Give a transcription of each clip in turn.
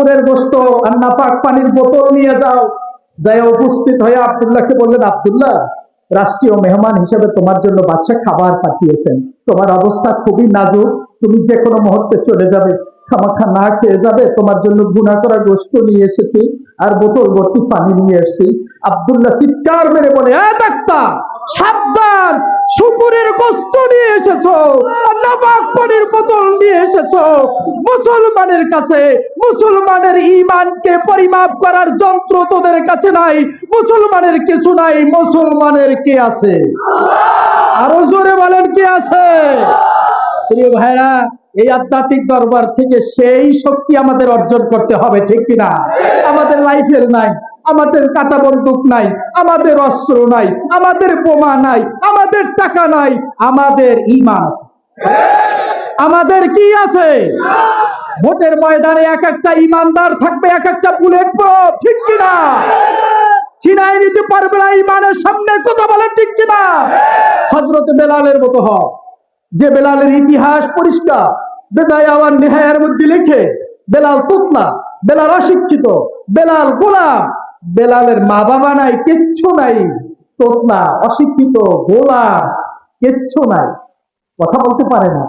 শুকুরের গোশত আর নাপাক পানির বোতল নিয়ে যাও। যাই উপস্থিত হয়ে আব্দুল্লাহকে বললেন, আব্দুল্লাহ, রাষ্ট্রীয় মেহমান হিসেবে তোমার জন্য বাদশা খাবার পাঠিয়েছেন। তোমার অবস্থা খুবই নাজুক, তুমি যে কোনো মুহূর্তে চলে যাবে, খামাখা না খেয়ে যাবে। তোমার জন্য গুনাহ করা গোশত নিয়ে এসেছি আর বোতল ভর্তি পানি নিয়ে এসেছি। আব্দুল্লাহ চিৎকার মেরে বলে, ডাক্তার সাবধান, শুকুরের গোশত নিয়ে এসেছো আর নাপাক পানির বোতল নিয়ে এসেছো। মুসলমানের কাছে মুসলমানের ঈমানকে পরিমাপ করার যন্ত্র তোদের কাছে নাই। মুসলমানের কিছু নাই, মুসলমানের কি আছে? আরো জোরে বলেন, কি আছে? প্রিয় ভাইরা, এই আধ্যাত্মিক দরবার থেকে সেই শক্তি আমাদের অর্জন করতে হবে, ঠিক কিনা? আমাদের লাইফের নাই, আমাদের কাঁটা বন্দুক নাই, আমাদের অস্ত্র নাই, আমাদের বোমা নাই, আমাদের টাকা নাই, আমাদের ঈমান আছে। আমাদের কি আছে? ভোটের ময়দানে এক একটা ঈমানদার থাকবে, এক একটা বুলেট প্রুফ, ঠিক কিনা? ছিনাই নিতে পারবে না ঈমানের সামনে, কথা বলেন ঠিক কিনা? হযরত বেলালের মতো হও, যে বেলালের ইতিহাস পরিষ্কার, বেদায়া ওয়ান নিহায়ার মধ্যে লিখে, বেলাল তুতলা, বেলাল অশিক্ষিত, বেলাল গোলাম, বেলালের মা বাবা নাই, কিচ্ছু নাই, তোতলা, অশিক্ষিত, গোলাম, কিচ্ছু নাই, কথা বলতে পারে না,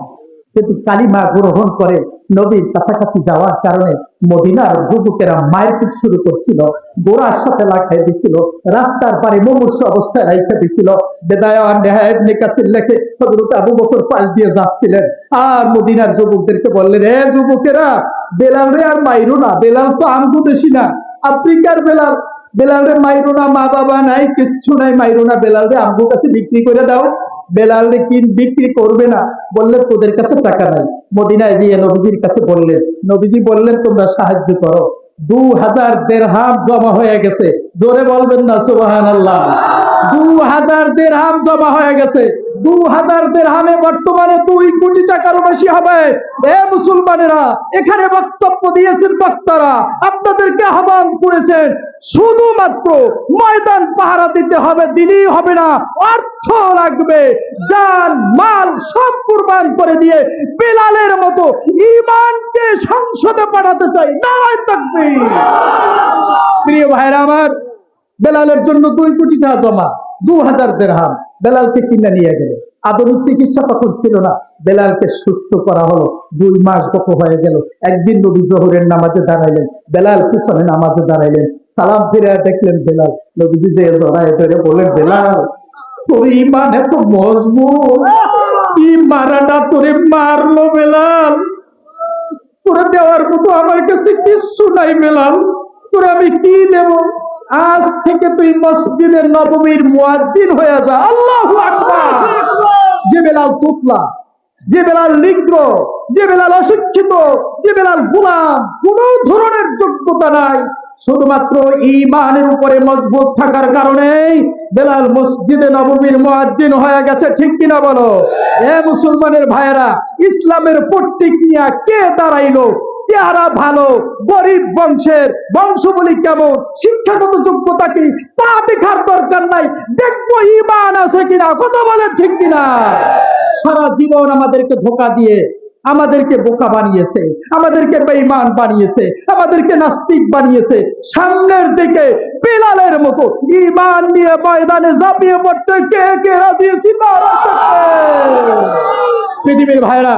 কিন্তু কালিমা গ্রহণ করে নবীর কাছাকাছি যাওয়ার কারণে মদিনার যুবকেরা মারপিট শুরু করছিল, গোড়ার সাথে লাগাই দিছিল, রাস্তার পারে মুমূর্ষ অবস্থায় রাইখা দিছিল। বেদায়া ওয়ান নিহায়া ইবনে কাসির লেখে, হযরত আবু বকর পাশ দিয়ে যাচ্ছিলেন আর মদিনার যুবকদেরকে বললেন, যুবকেরা, বেলাল রে আর মাইরো না, বেলাল তো আমগো দেশি না, আফ্রিকার বেলাল, বেলাল রে মাইরো না, মা বাবা নাই, কিচ্ছু নাই, মাইরো না, বেলাল রে আমগো কাছে বিক্রি করে দাও। বেলাল রে কি বিক্রি করবে না? বললে তোদের কাছে টাকা নাই। মদিনায় গিয়ে নবীজির কাছে বললেন, নবীজি বললেন তোমরা সাহায্য করো। 2000 দিরহাম জমা হয়ে গেছে, জোরে বলবেন না সুবহানাল্লাহ? 2000 দিরহাম জমা হয়ে গেছে। 2000 দিরহামে বর্তমানে 2 কোটি টাকারও বেশি হবে। মুসলমানেরা, এখানে বক্তব্য দিয়েছেন বক্তারা, আপনাদেরকে আহ্বান করেছেন, শুধুমাত্র ময়দান পাহারা দিতে হবে, দিলেই হবে না, অর্থ লাগবে, জান মাল সব কুরবান করে দিয়ে বেলালের মতো ঈমানকে সংসদে পাঠাতে চাই। নারায়ে তাকবীর। প্রিয় ভাইরা আমার, বেলালের জন্য 2 কোটি টাকা জমা, 2000 দিরহাম, বেলালকে কিনে নিয়ে গেল। আধুনিক চিকিৎসা তখন ছিল না, বেলালকে সুস্থ করা হলো। 2 মাস গত হয়ে গেল। একদিন নবী জোহরের নামাজে দাঁড়াইলেন, বেলাল পিছনে নামাজে দাঁড়াইলেন, সালাম ফিরে দেখলেন বেলাল, নবীজি যে জড়ায় ধরে বলেন, বেলাল তোর ঈমান এত মজবুত, কি মারাটা তোরে মারলো বেলাল, তোরে দেওয়ার মতো আমার কাছে কিছু নাই বেলাল, তোরে আমি কি দেব? আজ থেকে তুই মসজিদের নববীর মুয়াজ্জিন হয়ে যা। আল্লাহু আকবার। যে বেলাল তুতলা, যে বেলাল লিগ্র, যে বেলাল অশিক্ষিত, যে বেলাল গোলাম, কোন ধরনের যোগ্যতা নাই, শুধুমাত্র ঈমানের উপরে মজবুত থাকার কারণেই বেলাল মসজিদে নববীর মুয়াজ্জিন হয়ে গেছে, ঠিক কিনা বলো? মুসলমানের ভাইয়েরা, ইসলামের প্রতীক নিয়ে কে দাঁড়াইলো? চেহারা ভালো, গরিব বংশের, বংশবলী কেমন, শিক্ষাগত যোগ্যতা কি, তা দেখার দরকার নাই, দেখবো ঈমান আছে কিনা, কথা বলেন ঠিক কিনা? সারা জীবন আমাদেরকে ধোঁকা দিয়ে আমাদেরকে বোকা বানিয়েছে, আমাদেরকে বেঈমান বানিয়েছে, আমাদেরকে নাস্তিক বানিয়েছে। সামনের দিকে বেলালের মতো ঈমান নিয়ে ময়দানে ঝাঁপিয়ে পড়তে কে কে রাজি আছি? পৃথিবীর ভাইরা,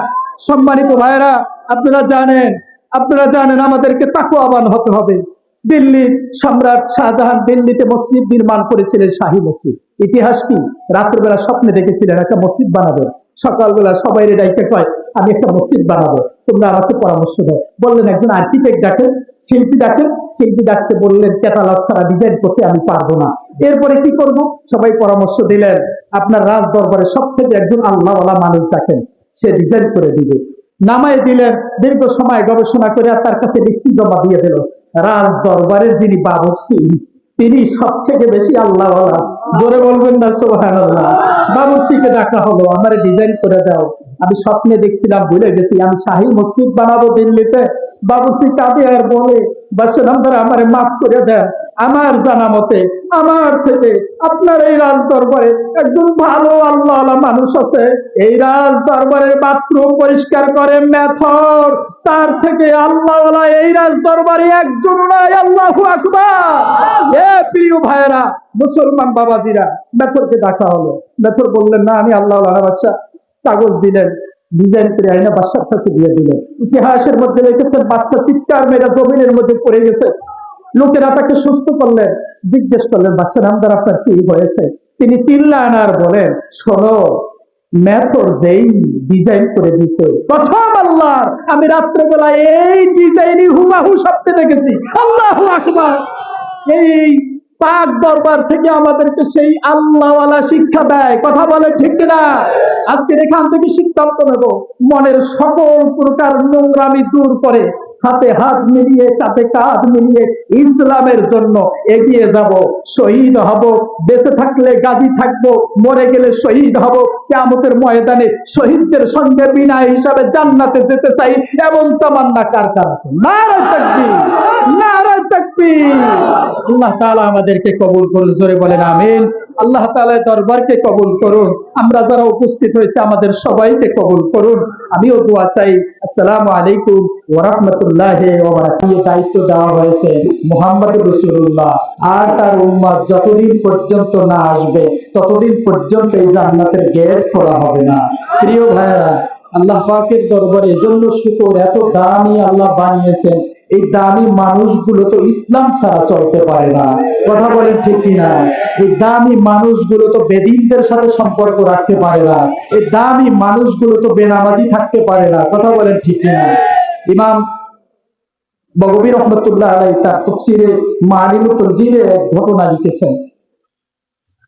সম্মানিত ভাইরা, আপনারা জানেন আমাদেরকে তাকওয়াবান হতে হবে। দিল্লির সম্রাট শাহজাহান দিল্লিতে মসজিদ নির্মাণ করেছিলেন, শাহী মসজিদ। ইতিহাস কি? রাতের বেলা স্বপ্নে দেখেছিলেন একটা মসজিদ বানাবেন, সকালবেলা সবাই ডাইকে কয় আমি একটা মসজিদ বানাবো, তোমরা আমাকে পরামর্শ দাও। বললেন একজন আর্কিটেক্ট ডাকেন, শিল্পী ডাকেন, শিল্পী ডাকতে বললেন ক্যাটালগ ছাড়া ডিজাইন করতে আমি পারবো না। এরপরে কি করব? সবাই পরামর্শ দিলেন আপনার রাজ দরবারে সব থেকে একজন আল্লাহওয়ালা মানুষ ডাকেন, সে ডিজাইন করে দিবে। নামায় দিলেন, দীর্ঘ সময় গবেষণা করে তার কাছে লিস্টি জমা দিয়ে দিল। রাজ দরবারের যিনি বাবুর্চি, তিনি সবথেকে বেশি আল্লাহওয়ালা, জোরে বলবেন না সুবহানাল্লাহ? বাবুর্চিকে ডাকা হলো, আমারে ডিজাইন করে দাও, আমি স্বপ্নে দেখছিলাম, ভুলে গেছি, আমি শাহী মসজিদ বানাবো দিল্লিতে। বাবুর্চি কাঁদে আর বলে, বাদশাহ আমারে মাফ করে দেন, আমার জানা মতে আমার থেকে আপনার এই রাজ দরবারে একজন ভালো আল্লাহওয়ালা মানুষ আছে, এই রাজ দরবারের বাথরুম পরিষ্কার করে মেথর, তার থেকে আল্লাহওয়ালা এই রাজ দরবারে একজন নাই। আল্লাহু আকবার। এ প্রিয় ভাইয়েরা, মুসলমান বাবাজিরা, মেথরকে ডাকা হলো। মেথর বললেন, না আমি আল্লাহওয়ালা বাদশা। কাগজ দিলেন, ডিজাইন করে আইনা বাদশার কাছে দিয়ে দিলেন। ইতিহাসের মধ্যে রেখেছেন বাদশা চিৎকার মেরে জমিনের মধ্যে পড়ে গেছে। লোকেরা তাকে সুস্থ করলেন, জিজ্ঞেস করলেন, বাদশা নামদার আপনার কি হয়েছে? তিনি চিল্লান আর বলেন, শোনো, মেথর যেই ডিজাইন করে দিতে, প্রথম আল্লাহর, আমি রাত্রেবেলায় এই ডিজাইনই হুবাহু স্বপ্নে দেখেছি। আল্লাহু আকবার। এই পাক দরবার থেকে আমাদেরকে সেই আল্লাহওয়ালা শিক্ষা দেয়। কথা বলে ঠিক কিনা? আজকের এখান থেকে সিদ্ধান্ত নেব, মনের সকল প্রকার নোংরামি দূর করে হাতে হাত মিলিয়ে কাঁধে কাঁধ মিলিয়ে ইসলামের জন্য এগিয়ে যাব। শহীদ হব, বেঁচে থাকলে গাজী থাকবো, মরে গেলে শহীদ হব। কিয়ামতের ময়দানে শহীদদের সঙ্গে বিনা হিসাবে জান্নাতে যেতে চাই, এমন তামান্না কার কার আছে? নারায়ে তাকবীর, নারায়ে তাকবীর। আল্লাহ তাআলা আমাদেরকে কবুল করুন, জোরে বলেন আমিন। আল্লাহ তাআলা দরবারকে কবুল করুন। আমরা যারা উপস্থিত হয়েছে আমাদের সবাইকে কবুল করুন। আমিও দোয়া চাই। আসসালামু আলাইকুম ওয়া রাহমাতুল্লাহি ওয়া বারাকাতুহু। দায়িত্ব দেওয়া হয়েছে মুহাম্মদ রাসূলুল্লাহ আর তার উম্মত যতদিন পর্যন্ত না আসবে ততদিন পর্যন্ত এই জান্নাতের গেট খোলা হবে না। প্রিয় ভাইরা, আল্লাহ পাকের দরবারে এজন্য শুকর, এত দামি আল্লাহ বানিয়েছেন। এই দামি মানুষগুলো তো ইসলাম ছাড়া চলতে পারে না। কথা বলেন ঠিক কিনা? এই দামি মানুষগুলো তো বেদিনদের সাথে সম্পর্ক রাখতে পারে না। এই দামি মানুষগুলো তো বেনামাজি থাকতে পারে না। কথা বলেন ঠিক কিনা? ইমাম বগবী রহমতুল্লাহ আলাইহি তার তাফসীরে মাআলিমুত তানজিলে এক ঘটনা লিখেছেন।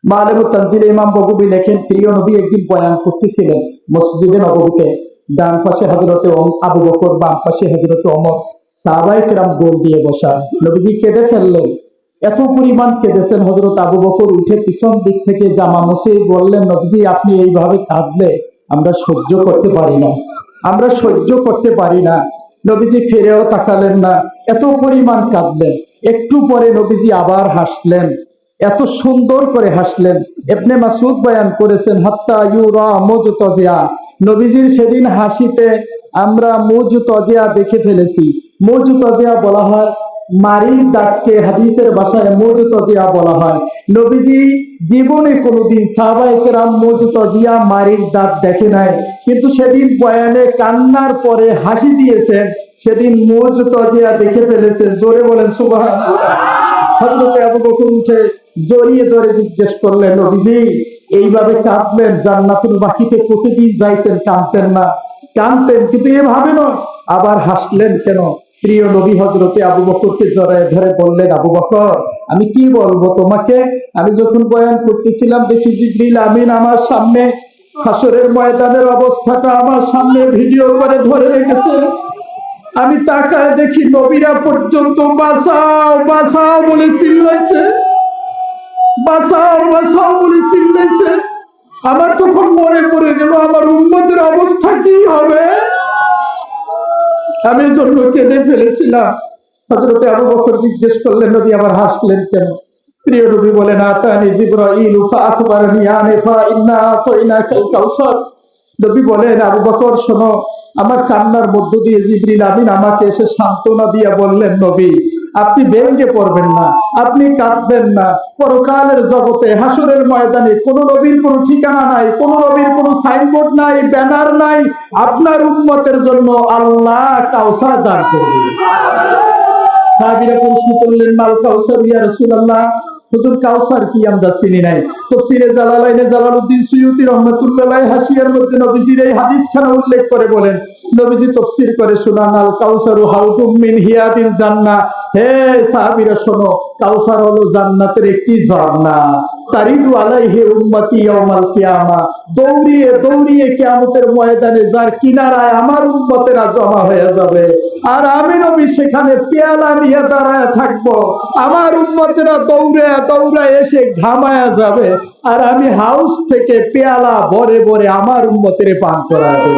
মাআলিমুত তানজিলে ইমাম বগবী লেখেন, প্রিয় নবী একদিন বয়ান করতেছিলেন মসজিদে নববীতে। ডান পাশে হযরতে আবু বকর, বাম পাশে হযরতে ওমর, সাহাবায়ে কেরাম গোল দিয়ে বসা। নবীজি কেঁদে ফেললেন, এত পরিমাণ কেঁদেছেন। হযরত আবু বকর উঠে পিছন দিক থেকে জামা মুছে বললেন, নবীজি আপনি এইভাবে কাঁদলে আমরা সহ্য করতে পারি না, আমরা সহ্য করতে পারি না। নবীজি ফিরেও তাকালেন না, এত পরিমাণ কাঁদলেন। একটু পরে নবীজি আবার হাসলেন, এত সুন্দর করে হাসলেন। ইবনে মাসউদ বয়ান করেছেন, হাত্তা ইউরা মুজতাজিয়া, নবীজির সেদিন হাসিতে আমরা মুজতাজিয়া দেখে ফেলেছি। মুজতাজিয়া বলা হয় মারির দাগকে, হাদিসের ভাষায় মুজতাজিয়া বলা হয়। নবীজি জীবনে কোনোদিন সাহাবায়ে কেরাম মুজতাজিয়া মারির দাগ দেখে নাই, কিন্তু সেদিন বয়ানে কান্নার পরে হাসি দিয়েছেন, সেদিন মুজতাজিয়া দেখে ফেলেছেন। জোরে বলেন সুবহানাল্লাহ। হযরত আবু বকর উঠে জড়িয়ে ধরে জিজ্ঞেস করলেন, নবীজি এইভাবে কাঁদলেন, জান্নাতুল বাকিতে প্রতিদিন যাইতেন, কাঁদতেন না? কাঁদতেন, কিন্তু এভাবে নয়। আবার হাসলেন কেন? প্রিয় নবী হযরতে আবু বকরকে জড়ায় ধরে বললেন, আবু বকর আমি কি বলবো তোমাকে? আমি যখন বয়ান করতেছিলাম দেখি জিবরিল আমিন আমার সামনে হাসরের ময়দানের অবস্থাটা আমার সামনে ভিডিও করে ধরে রেখেছে। আমি তাকায় দেখি নবীরা পর্যন্ত বাঁচাও বাঁচাও বলে চিল্লাইছে, বাঁচাও বাঁচাও বলে চিল্লাইছে। আমার তখন মনে পড়ে গেল আমার উম্মতের অবস্থা কি হবে। আমি জন্য কেঁদে ফেলেছিলাম। হযরত আবু বকর জিজ্ঞেস করলেন, নবী আবার হাসলেন কেন? প্রিয় নবী বলেন, আতানি জিবরাইল ফাআখবারনি আনিফা ইন্না আতাইনাকাল কাউসার। নবী বলেন, আবু বকর শোনো, আমার কান্নার মধ্য দিয়ে জিবরিল আমিন আমাকে এসে সান্ত্বনা দিয়ে বললেন, নবী আপনি ভেঙে পড়বেন না, আপনি কাঁদবেন না। পরকালের জগতে হাসরের ময়দানে কোন নবীর কোনো ঠিকানা নাই, কোন নবীর কোনো সাইনবোর্ড নাই, ব্যানার নাই। আপনার উম্মতের জন্য আল্লাহ কাউসার দান করবে। সাহাবীরা প্রশ্ন করলেন, মাল কাউসার ইয়া রাসূলুল্লাহ, হুজুর কাউসার কি আমরা চিনি নাই। তাফসীরে জালালাইনে জালালউদ্দিন সুয়ুতী রাহমাতুল্লাহ আলাইহি হাসিয়ার মধ্যে নবীজির এই হাদিসখানা উল্লেখ করে বলেন, নবীজি তাফসীর করে শোনান, আল কাউসারু হাউদুম মিন হিয়াদিল জান্নাহ। হে সাহাবীরা শোনো, কাউসার হলো জান্নাতের একটি ঝর্ণা। তারিদু আলাইহি উম্মতি ইয়াউমাল কিয়ামা, দৌড়িয়ে দৌড়িয়ে কিয়ামতের ময়দানে যার কিনারায় আমার উম্মতেরা জমা হয়ে যাবে, আর আমি নবী সেখানে পেয়ালা নিয়ে দাঁড়ায় থাকবো। আমার উম্মতেরা দৌড়ে দৌড়ে এসে ঘামায়া যাবে, আর আমি হাউস থেকে পেয়ালা ভরে ভরে আমার উম্মতের পান করাবো।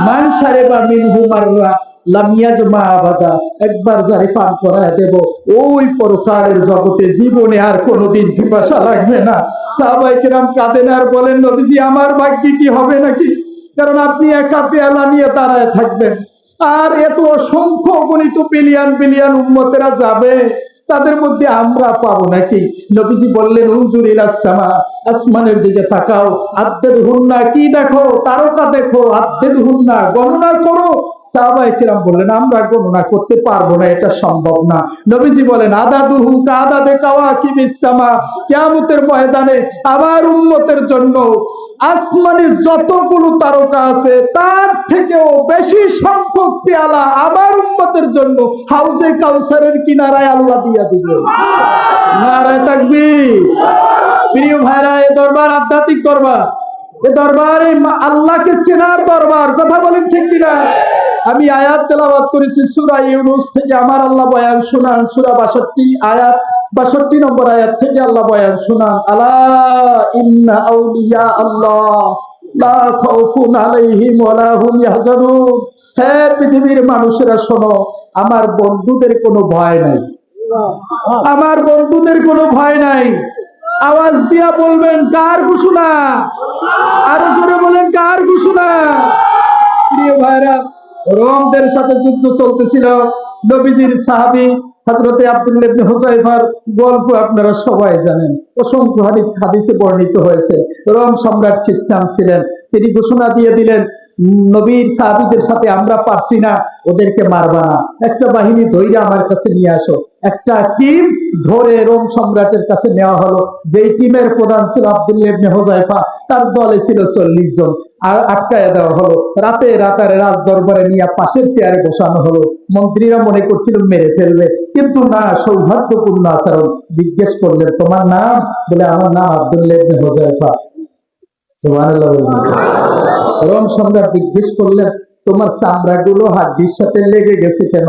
মান শারিবা মিনহু মাররা লামিয়াজমা আবাদা, একবার যারে পান করায় দেব ওই পরকালের জগতে জীবনে আর কোনোদিন পিপাসা লাগবে না। সাহাবায়ে কেরাম কাঁদেন আর বলেন, নবীজি আমার ভাগ্যে কি হবে নাকি? কারণ আপনি একা পেয়ালা নিয়ে দাঁড়ায় থাকবেন, আর এত অসংখ্য গণিত বিলিয়ন বিলিয়ন উম্মতেরা যাবে, তাদের মধ্যে আমরা পাবো নাকি? নবীজি বললেন, উনজুর ইলাস সামা, আসমানের দিকে তাকাও, আদ্দের হুন্না, কি দেখো? তারকা দেখো, আদ্দের হুন্না, গণনা করো। সাহাবায়ে কেরাম বললেন, আমরা গণনা করতে পারবো না, এটা সম্ভব না। নবীজি বলেন, আদাদুহু কাআদাদে কাওয়াকিবিস সামা, কিয়ামতের ময়দানে আমার উম্মতের জন্য আসমানের যতগুলো তারকা আছে তার থেকেও বেশি সংখ্যক পেয়ালা আমার উম্মতের জন্য হাউজে কাউসারের কিনারায় আল্লাহ দিয়া দিবে। নারায়ে তাকবীর। প্রিয় ভাইরা, এ দরবার আধ্যাত্মিক দরবার, এ দরবারে আল্লাহকে চেনার দরবার। কথা বলেন ঠিক কিনা? আমি আয়াত তেলাওয়াত করেছি সূরা ইউনূস থেকে, আমার আল্লাহ বয়ান শোনান সূরা 62 আয়াত, 62 নম্বর আয়াত থেকে আল্লাহ বয়ান শোনান, আলা ইন্না আউলিয়া আল্লাহ লা খাউফুন আলাইহিম ওয়া লা হুম ইয়াহজানুন। হে পৃথিবীর মানুষেরা শোনো, আমার বন্ধুদের কোনো ভয় নাই, আমার বন্ধুদের কোনো ভয় নাই। আওয়াজ দিয়া বলবেন, কার ঘোষণা? আরো জোরে বলেন, কার ঘোষণা? প্রিয় ভাইরা, রোমদের সাথে যুদ্ধ চলতেছিল। নবীজির সাহাবী হযরতে আব্দুল্লাহ ইবনে হুযায়ফার গল্প আপনারা সবাই জানেন, অসংখ্য হাদিসে বর্ণিত হয়েছে। রোম সম্রাট খ্রিস্টান ছিলেন, তিনি ঘোষণা দিয়ে দিলেন, নবীর সাহাবীদের সাথে আমরা পারছি না, ওদেরকে মারবা না, একটা বাহিনী ধইরা আমার কাছে নিয়ে আসো। একটা টিম ধরে রোম সম্রাটের কাছে নেওয়া হলো। যেই টিমের প্রধান ছিল আব্দুল্লাহ ইবনে হুযায়ফা, তার দলে ছিল 40 জন। আর আটকায়া দেওয়া হলো, রাতে রাতারে রাজ দরবারে নিয়ে পাশের চেয়ারে বসানো হলো। মন্ত্রীরা মনে করছিল মেরে ফেলবে, কিন্তু না, সৌভাগ্যপূর্ণ আচরণ। জিজ্ঞেস করলেন, তোমার নাম? বলে, আমার নাম আব্দুল্লাহ ইবনে হুযায়ফা। সুবহানাল্লাহ। রোম সম্রাট জিজ্ঞেস করলেন, তোমার চামড়াগুলো হাড্ডির সাথে লেগে গেছে কেন?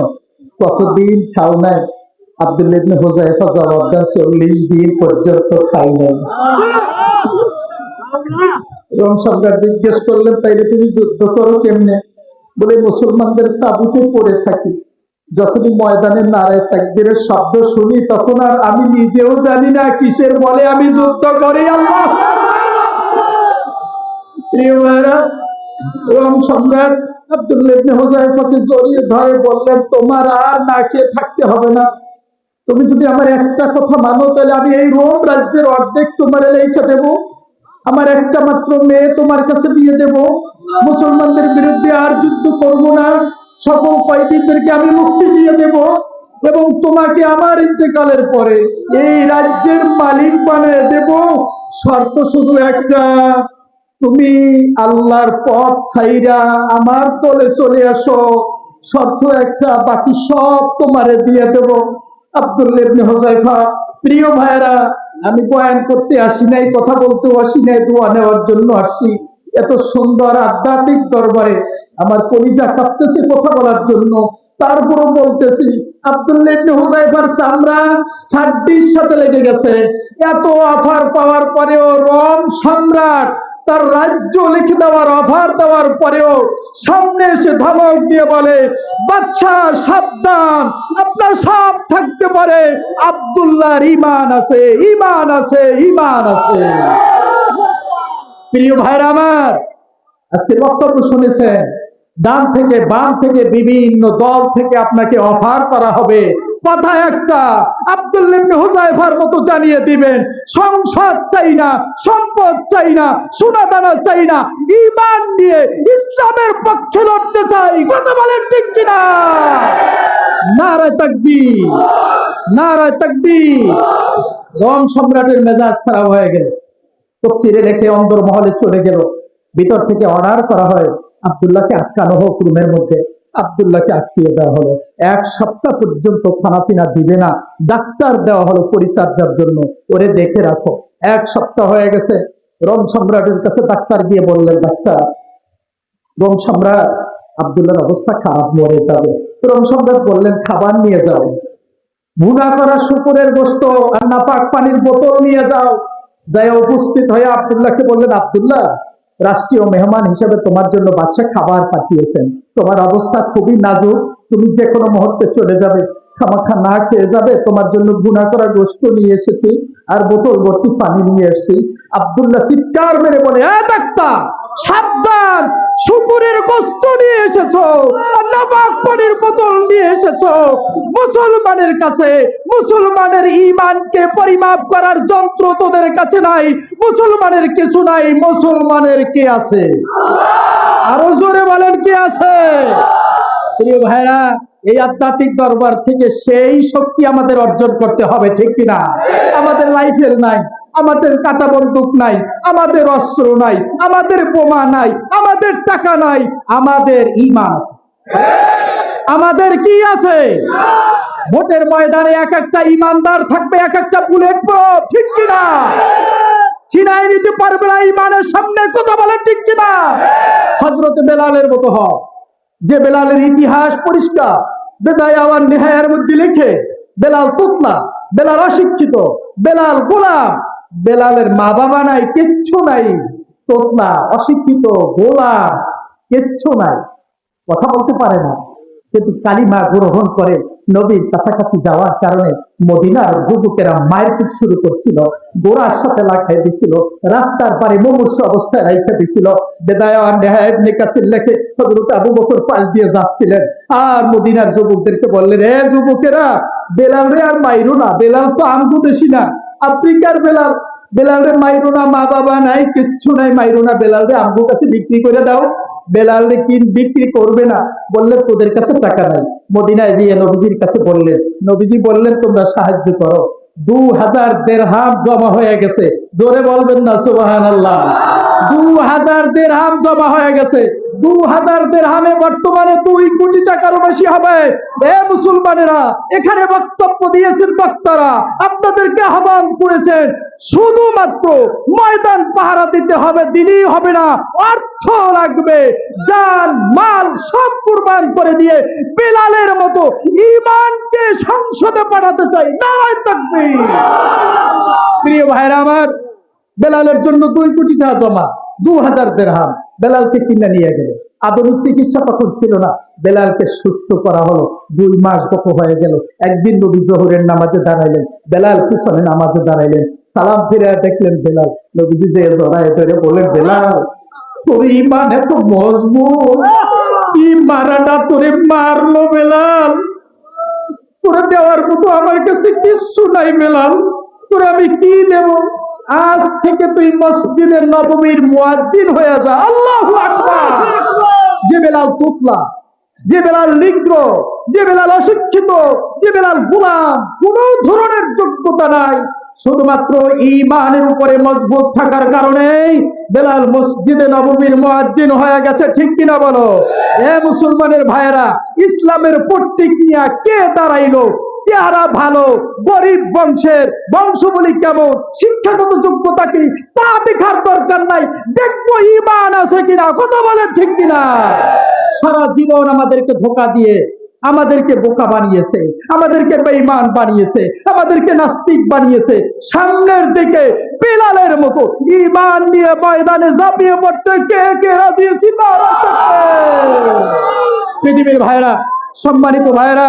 কতদিন খাও নাই? আব্দুল্লাহ ইবনে হুযায়ফা জবাব দেন, 40 দিন পর্যন্ত খাই নাই। রোম সম্রাট জিজ্ঞেস করলেন, তাইলে তুমি যুদ্ধ করো কেমনে? বলে, মুসলমানদের তাঁবুতে পড়ে থাকি, যখনই ময়দানে নারায়ে তাকবীরের শব্দ শুনি, তখন আর আমি নিজেও জানি না কিসের বলে আমি যুদ্ধ করি। আল্লাহ। প্রিয় ভাইরা, রোম সম্রাট আব্দুল্লাহ ইবনে হুযায়ফাকে জড়িয়ে ধরে বললেন, তোমার আর না খেয়ে থাকতে হবে না। তুমি যদি আমার একটা কথা মানো, তাহলে আমি এই রোম রাজ্যের অর্ধেক তোমার লেখা দেব। আমার একটা মাত্র মেয়ে তোমার কাছে দিয়ে দেব। মুসলমানদের বিরুদ্ধে আর যুদ্ধ করব না। সকল কয়েদিদেরকে আমি মুক্তি দিয়ে দেব, এবং তোমাকে আমার ইন্তেকালের পরে এই রাজ্যের মালিক বানিয়ে দেব। শর্ত শুধু একটা, তুমি আল্লাহর পথ ছাইরা আমার দলে চলে আসো। শর্ত একটা, বাকি সব তোমারে দিয়ে দেব। আব্দুল্লাহ ইবনে হুযায়ফা। প্রিয় ভাইরা, আমি বয়ান করতে আসি নাই, কথা বলতেও আসি নাই, দোয়া নেওয়ার জন্য আসছি। এত সুন্দর আধ্যাত্মিক দরবারে আমার কলিজা কাঁপতেছে কথা বলার জন্য। তারপরও বলতেছি, আব্দুল্লাহ ইবনে হুযায়ফার চামড়া হাড্ডির সাথে লেগে গেছে। এত অফার পাওয়ার পরেও রোম সম্রাট তার রাজ্য লিখে দেওয়ার অফার দেওয়ার পরেও সামনে এসে ধমক দিয়ে বলে, বাদশা সাবধান, আপনার সব থাকতে পারে, আব্দুল্লাহর ঈমান আছে, ঈমান আছে, ঈমান আছে। প্রিয় ভাইরা আমার, আজকে বক্তব্য শুনেছেন, ডান থেকে বাম থেকে বিভিন্ন দল থেকে আপনাকে অফার করা হবে। কথা একটা, আব্দুল্লাহ ইবনে হুযায়ফার মতো জানিয়ে দিবেন, সংসদ চাই না, সম্পদ চাই না, সোনা দানা চাই না, ঈমান নিয়ে ইসলামের পক্ষে লড়তে চাই। কথা বলেন ঠিক কিনা? নারায়ে তাকবীর, নারায়ে তাকবীর। রোম সম্রাটের মেজাজ খারাপ হয়ে গেল, তফসিরে রেখে অন্দর মহলে চলে গেল। ভিতর থেকে অর্ডার করা হয়, আব্দুল্লাহকে আটকানো হোক রুমের মধ্যে। আব্দুল্লাহকে আটকিয়ে দেওয়া হলো। 1 সপ্তাহ পর্যন্ত খানাপিনা দিবে না, ডাক্তার দেওয়া হলো পরিচর্যার জন্য, ওরে দেখে রাখো। 1 সপ্তাহ হয়ে গেছে। রোম সম্রাটের কাছে ডাক্তার গিয়ে বললেন, ডাক্তার, রোম সম্রাট আব্দুল্লাহর অবস্থা খারাপ, মরে যাবে। রোম সম্রাট বললেন, খাবার নিয়ে যাও, ভুনা করা শুকরের গোশত আর নাপাক পানির বোতল নিয়ে যাও। যাই উপস্থিত হয়ে আব্দুল্লাহকে বললেন, আব্দুল্লাহ, রাষ্ট্রীয় মেহমান হিসেবে তোমার জন্য বাদশা খাবার পাঠিয়েছেন। তোমার অবস্থা খুবই নাজুক, তুমি যে কোনো মুহূর্তে চলে যাবে, খামাখা না খেয়ে যাবে। তোমার জন্য গুনাহ করা গোশত নিয়ে এসেছি আর বোতল ভর্তি পানি নিয়ে এসেছি। আব্দুল্লাহ চিৎকার মেরে বলে, ডাক্তার সাবধান, শুকুরের গোশত নিয়ে এসেছো, নাপাক পানির বোতল নিয়ে এসেছো। মুসলমানের কাছে মুসলমানের ঈমানকে পরিমাপ করার যন্ত্র তোদের কাছে নাই। মুসলমানের কিছু নাই, মুসলমানের কে আছে? আরো জোরে বলেন, কে আছে? প্রিয় ভাইরা, এই আধ্যাত্মিক দরবার থেকে সেই শক্তি আমাদের অর্জন করতে হবে, ঠিক কিনা? আমাদের রাইফেল নাই, আমাদের কাঁটা বন্দুক নাই, আমাদের অস্ত্র নাই, আমাদের বোমা নাই, আমাদের টাকা নাই, আমাদের ঈমান আছে। আমাদের কি আছে? ভোটের ময়দানে এক একটা ইমানদার থাকবে, এক একটা বুলেট প্রুফ, ঠিক কিনা? ছিনাই নিতে পারবে না ঈমানের সামনে, কথা বলেন ঠিক কিনা? হযরত বেলালের মতো হও, যে বেলালের ইতিহাস পরিষ্কার, বেদায়া ওয়ান নিহায়ার মধ্যে লিখে, বেলাল তুতলা, বেলাল অশিক্ষিত, বেলাল গোলাম, বেলালের মা বাবা নাই, কিচ্ছু নাই, তোতলা, অশিক্ষিত, গোলাম, কিচ্ছু নাই, কথা বলতে পারে না, কিন্তু কালিমা গ্রহণ করে নবীর কাছাকাছি যাওয়ার কারণে মদিনার যুবকেরা মায়ের পিঠ শুরু করছিল, গোড়ার সাথে লাগাই দিছিল, রাস্তার পারে মুমূর্ষ অবস্থায় রাইখা দিছিল। বেদায়া ওয়ান নিহায়া ইবনে কাসির লেখে, হযরত আবু বকর পাশ দিয়ে যাচ্ছিলেন আর মদিনার যুবকদেরকে বললেন, যুবকেরা, বেলাল রে আর মাইরো না, বেলাল তো আমগো দেশি না, আফ্রিকার বেলাল, বেলাল রে মাইরো না, মা বাবা নাই, কিচ্ছু নাই, মাইরো না, বেলাল রে আমগো কাছে বিক্রি করে দাও। বেলাল রে কি বিক্রি করবে না, বললে তোদের কাছে টাকা নাই। মদিনায় গিয়ে নবীজির কাছে বললেন, নবীজি বললেন তোমরা সাহায্য করো। 2000 দিরহাম জমা হয়ে গেছে, জোরে বলবেন না সুবহানাল্লাহ? 2000 দিরহাম জমা হয়ে গেছে। 2000 দিরহামে বর্তমানে 2 কোটি টাকারও বেশি হবে। মুসলমানেরা, এখানে বক্তব্য দিয়েছেন বক্তারা, আপনাদেরকে আহ্বান করেছেন, শুধুমাত্র ময়দান পাহারা দিতে হবে, দিলেই হবে না, অর্থ লাগবে, জান মাল সব কুরবান করে দিয়ে বেলালের মতো ঈমানকে সংসদে পাঠাতে চাই। নারায়ে তাকবীর। প্রিয় ভাইরা আমার, বেলালের জন্য 2 কোটি টাকা জমা, 2000 দিরহাম, বেলালকে কিনে নিয়ে গেল। আধুনিক চিকিৎসা তখন ছিল না, বেলালকে সুস্থ করা হলো। 2 মাস গত হয়ে গেল। একদিন নবী জোহরের নামাজে দাঁড়াইলেন, বেলাল পিছনে নামাজে দাঁড়াইলেন, সালাম ফিরে দেখলেন বেলাল, নবীজি যে জড়ায় ধরে বলেন, বেলাল তোর ঈমান এত মজবুত, কি মারাটা তোরে মারলো বেলাল, তোরে দেওয়ার মতো আমার কাছে কিছু নাই বেলাল, তোরে আমি কি দেব? আজ থেকে তুই মসজিদে নববীর মুয়াজ্জিন হয়ে যা। আল্লাহু আকবার। যে বেলাল তুতলা, যে বেলাল নিগ্র, যে বেলাল অশিক্ষিত, যে বেলাল গোলাম, কোন ধরনের যোগ্যতা নাই, শুধুমাত্র ঈমানের উপরে মজবুত থাকার কারণেই বেলাল মসজিদে নববীর মুয়াজ্জিন হয়ে গেছে, ঠিক কিনা বলো? মুসলমানের ভাইয়েরা, ইসলামের প্রতীক নিয়ে কে দাঁড়াইলো? চেহারা ভালো, গরিব বংশের, বংশবলী কেমন, শিক্ষাগত যোগ্যতা কি, তা দেখার দরকার নাই, দেখবো ঈমান আছে কিনা, কথা বলেন ঠিক কিনা? সারা জীবন আমাদেরকে ধোঁকা দিয়ে আমাদেরকে বোকা বানিয়েছে, আমাদেরকে বেঈমান বানিয়েছে, আমাদেরকে নাস্তিক বানিয়েছে। সামনের দিকে বেলালের মতো ঈমান নিয়ে ময়দানে ঝাঁপিয়ে পড়তে কে কে রাজি আছি? পৃথিবীর ভাইরা, সম্মানিত ভাইরা,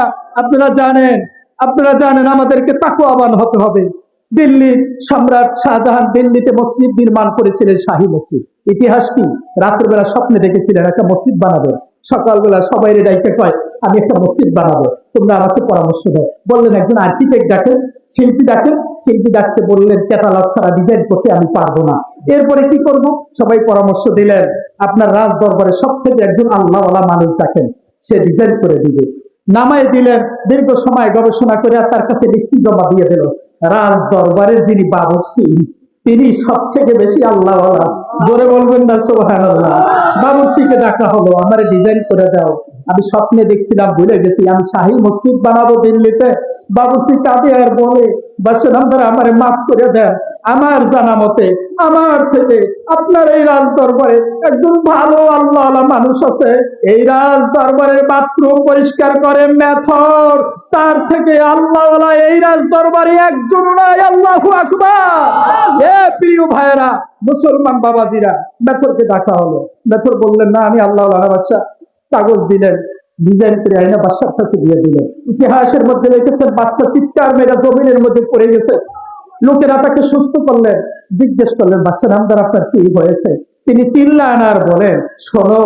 আপনারা জানেন আমাদেরকে তাকওয়াবান হতে হবে। দিল্লির সম্রাট শাহজাহান দিল্লিতে মসজিদ নির্মাণ করেছিলেন, শাহী মসজিদ। ইতিহাস কি? রাতের বেলা স্বপ্নে দেখেছিলেন একটা মসজিদ বানাবেন, সকালবেলা সবাই ডাইকে কয় আমি একটা মসজিদ বানাবো, তোমরা আমাকে পরামর্শ দাও। বললেন একজন আর্কিটেক্ট ডাকেন, শিল্পী ডাকেন, শিল্পী ডাকতে বললেন ক্যাটালগ ছাড়া ডিজাইন করতে আমি পারবো না। এরপরে কি করব? সবাই পরামর্শ দিলেন আপনার রাজ দরবারে সব থেকে একজন আল্লাহওয়ালা মানুষ ডাকেন, সে ডিজাইন করে দিবে। নামায় দিলেন, দীর্ঘ সময় গবেষণা করে তার কাছে লিস্টি জমা দিয়ে দিল। রাজ দরবারের যিনি বাবুর্চি, তিনি সবথেকে বেশি আল্লাহওয়ালা, জোরে বলবেন না সুবহানাল্লাহ? বাবুর্চিকে ডাকা হলো, আমার ডিজাইন করে দাও, আমি স্বপ্নে দেখছিলাম, ভুলে গেছি, আমি শাহী মসজিদ বানাবো দিল্লিতে। বাবুর্চি কাঁদে আর বলে, বাদশাহ নামদার আমারে মাফ করে দেন, আমার জানা মতে আমার থেকে আপনার এই রাজ দরবারে একজন ভালো আল্লাহ মানুষ আছে, এই রাজ দরবারের বাথরুম পরিষ্কার করে মেথর, তার থেকে আল্লাহ এই রাজ দরবারে একজন নাই। আল্লাহু আকবার। এ প্রিয় ভাইরা, মুসলমান বাবাজিরা, মেথরকে ডাকা হলো। মেথর বললেন, না আমি আল্লাহ বাদশাহ। কাগজ দিলেন, ডিজাইন করে আইনা বাদশার কাছে দিয়ে দিলেন। ইতিহাসের মধ্যে রেখেছেন বাদশা চিৎকার মেরে জমিনের মধ্যে পড়ে গেছে। লোকেরা তাকে সুস্থ করলেন, জিজ্ঞেস করলেন, বাদশা নামদার আপনার কি হয়েছে? তিনি চিল্লান আর বলেন, শোনো,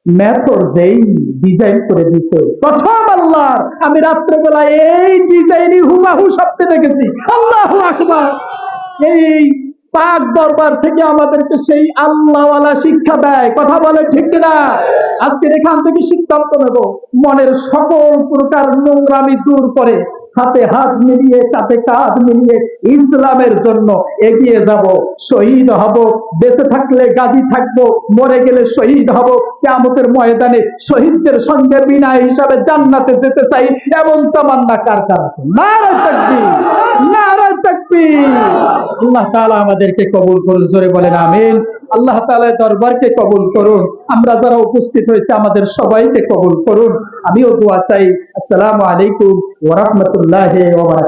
মেথর যেই ডিজাইন করে দিতে, প্রথম আল্লাহর, আমি রাত্রেবেলা এই ডিজাইনই হুবাহু স্বপ্নে দেখেছি। আল্লাহু আকবার। এই পাক দরবার থেকে আমাদেরকে সেই আল্লাহওয়ালা শিক্ষা দেয়। কথা বলে ঠিক কিনা? আজকে এখান থেকে সিদ্ধান্ত নেব, মনের সকল প্রকার নোংরামি দূর করে হাতে হাত মিলিয়ে কাঁধে কাঁধ মিলিয়ে ইসলামের জন্য এগিয়ে যাব। শহীদ হব, বেঁচে থাকলে গাজী থাকবো, মরে গেলে শহীদ হব। কিয়ামতের ময়দানে শহীদদের সঙ্গে বিনয় হিসাবে জান্নাতে যেতে চাই, এমন তামান্না কার কার আছে? নারে তাকবীর, নারে তাকবীর। আল্লাহ তাআলা আমাদেরকে কবুল করুন, জোরে বলেন আমিন। আল্লাহ তাআলা দরবারকে কবুল করুন, আমরা যারা উপস্থিত হয়েছে আমাদের সবাইকে কবুল করুন। আমিও দোয়া চাই। আসসালামু আলাইকুম ওয়া রাহমাতুল্লাহি ওয়া বারাকাতুহু।